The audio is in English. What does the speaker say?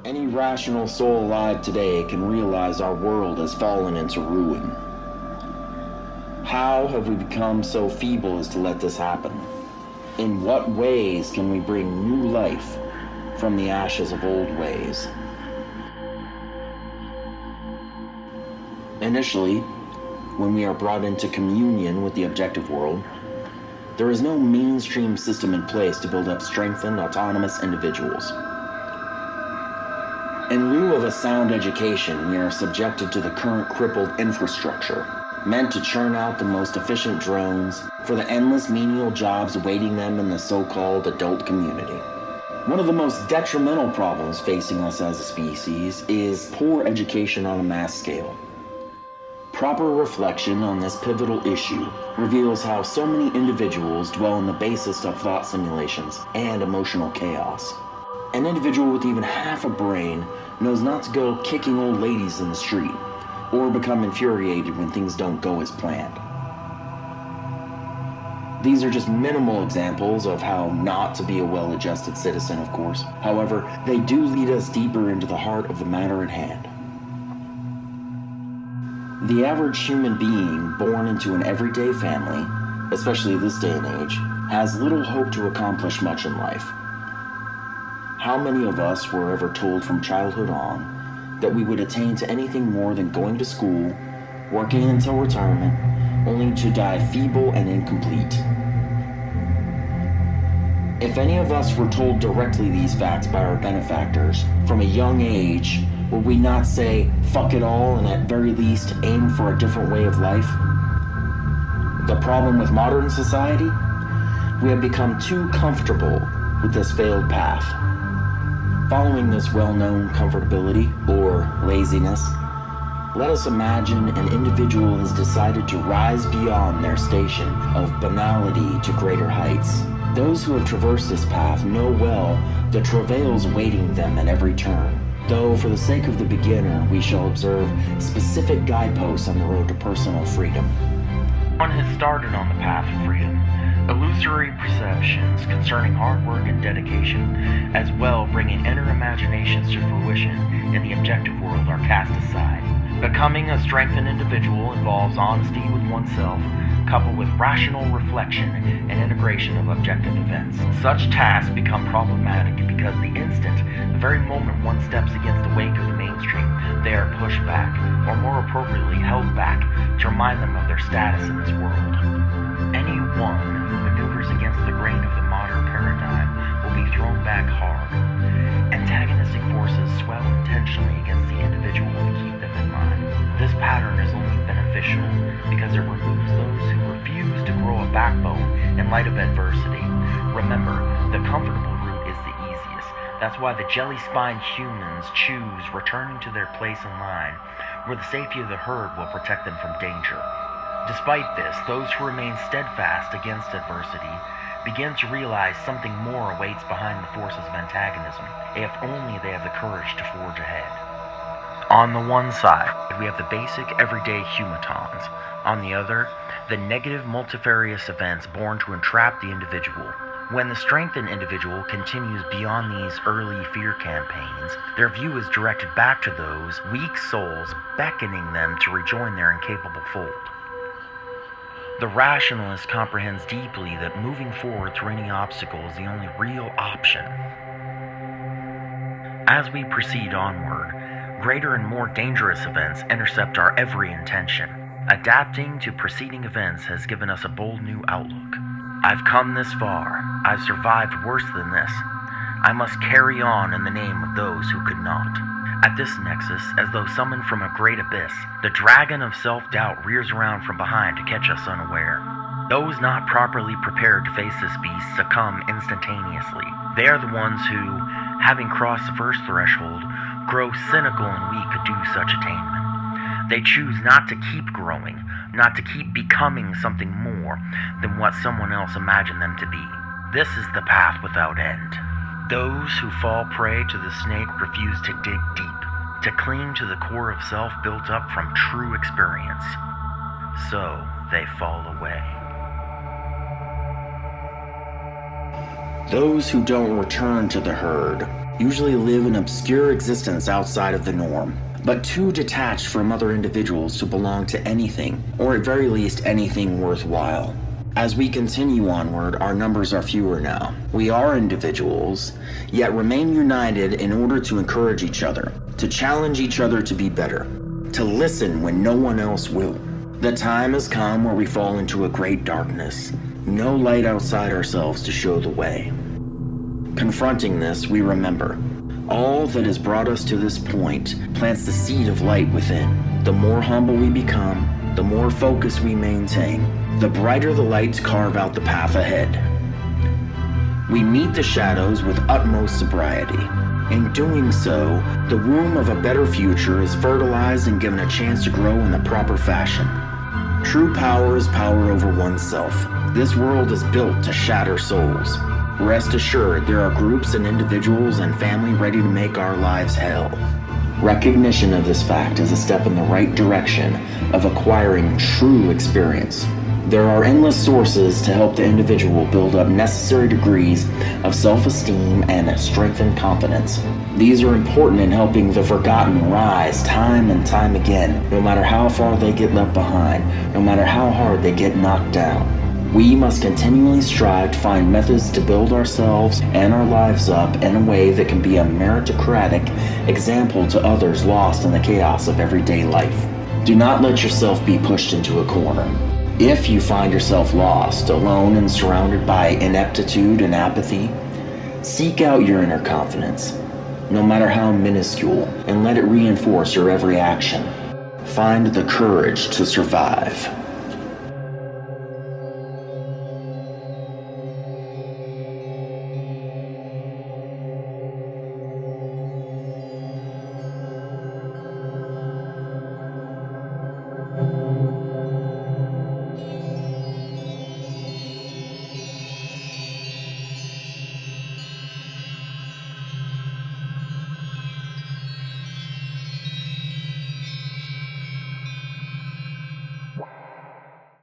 Any rational soul alive today can realize our world has fallen into ruin. How have we become so feeble as to let this happen? In what ways can we bring new life from the ashes of old ways? Initially, when we are brought into communion with the objective world, there is no mainstream system in place to build up strengthened, autonomous individuals. In lieu of a sound education, we are subjected to the current crippled infrastructure, meant to churn out the most efficient drones for the endless menial jobs awaiting them in the so-called adult community. One of the most detrimental problems facing us as a species is poor education on a mass scale. Proper reflection on this pivotal issue reveals how so many individuals dwell in the basest of thought simulations and emotional chaos. An individual with even half a brain knows not to go kicking old ladies in the street, or become infuriated when things don't go as planned. These are just minimal examples of how not to be a well-adjusted citizen, of course. However, they do lead us deeper into the heart of the matter at hand. The average human being born into an everyday family, especially this day and age, has little hope to accomplish much in life. How many of us were ever told from childhood on that we would attain to anything more than going to school, working until retirement, only to die feeble and incomplete? If any of us were told directly these facts by our benefactors from a young age, would we not say, fuck it all, and at very least aim for a different way of life? The problem with modern society? We have become too comfortable with this failed path. Following this well-known comfortability, or laziness, let us imagine an individual has decided to rise beyond their station of banality to greater heights. Those who have traversed this path know well the travails awaiting them at every turn, though for the sake of the beginner we shall observe specific guideposts on the road to personal freedom. One has started on the path of freedom. Illusory perceptions concerning hard work and dedication, as well bringing inner imaginations to fruition in the objective world, are cast aside. Becoming a strengthened individual involves honesty with oneself, coupled with rational reflection and integration of objective events. Such tasks become problematic because the very moment one steps against the wake of the mainstream, they are pushed back, or more appropriately held back, to remind them of their status in this world. Anyone who maneuvers against the grain of the modern paradigm will be thrown back hard. Antagonistic forces swell intentionally against the individual to keep them in mind. This pattern is only beneficial because it removes those who refuse to grow a backbone in light of adversity. Remember, the comfortable route is the easiest. That's why the jelly-spined humans choose returning to their place in line, where the safety of the herd will protect them from danger. Despite this, those who remain steadfast against adversity begin to realize something more awaits behind the forces of antagonism, if only they have the courage to forge ahead. On the one side, we have the basic everyday humatons. On the other, the negative multifarious events born to entrap the individual. When the strengthened individual continues beyond these early fear campaigns, their view is directed back to those weak souls, beckoning them to rejoin their incapable fold. The rationalist comprehends deeply that moving forward through any obstacle is the only real option. As we proceed onward, greater and more dangerous events intercept our every intention. Adapting to preceding events has given us a bold new outlook. I've come this far. I've survived worse than this. I must carry on in the name of those who could not. At this nexus, as though summoned from a great abyss, the dragon of self-doubt rears around from behind to catch us unaware. Those not properly prepared to face this beast succumb instantaneously. They are the ones who, having crossed the first threshold, grow cynical and weak to do such attainment. They choose not to keep growing, not to keep becoming something more than what someone else imagined them to be. This is the path without end. Those who fall prey to the snake refuse to dig deep, to cling to the core of self built up from true experience. So they fall away. Those who don't return to the herd usually live an obscure existence outside of the norm, but too detached from other individuals to belong to anything, or at very least anything worthwhile. As we continue onward, our numbers are fewer now. We are individuals, yet remain united in order to encourage each other, to challenge each other to be better, to listen when no one else will. The time has come where we fall into a great darkness, no light outside ourselves to show the way. Confronting this, we remember, all that has brought us to this point plants the seed of light within. The more humble we become, the more focus we maintain, the brighter the lights carve out the path ahead. We meet the shadows with utmost sobriety. In doing so, the womb of a better future is fertilized and given a chance to grow in the proper fashion. True power is power over oneself. This world is built to shatter souls. Rest assured, there are groups and individuals and family ready to make our lives hell. Recognition of this fact is a step in the right direction of acquiring true experience. There are endless sources to help the individual build up necessary degrees of self-esteem and strengthen confidence. These are important in helping the forgotten rise time and time again, no matter how far they get left behind, no matter how hard they get knocked down. We must continually strive to find methods to build ourselves and our lives up in a way that can be a meritocratic example to others lost in the chaos of everyday life. Do not let yourself be pushed into a corner. If you find yourself lost, alone, and surrounded by ineptitude and apathy, seek out your inner confidence, no matter how minuscule, and let it reinforce your every action. Find the courage to survive.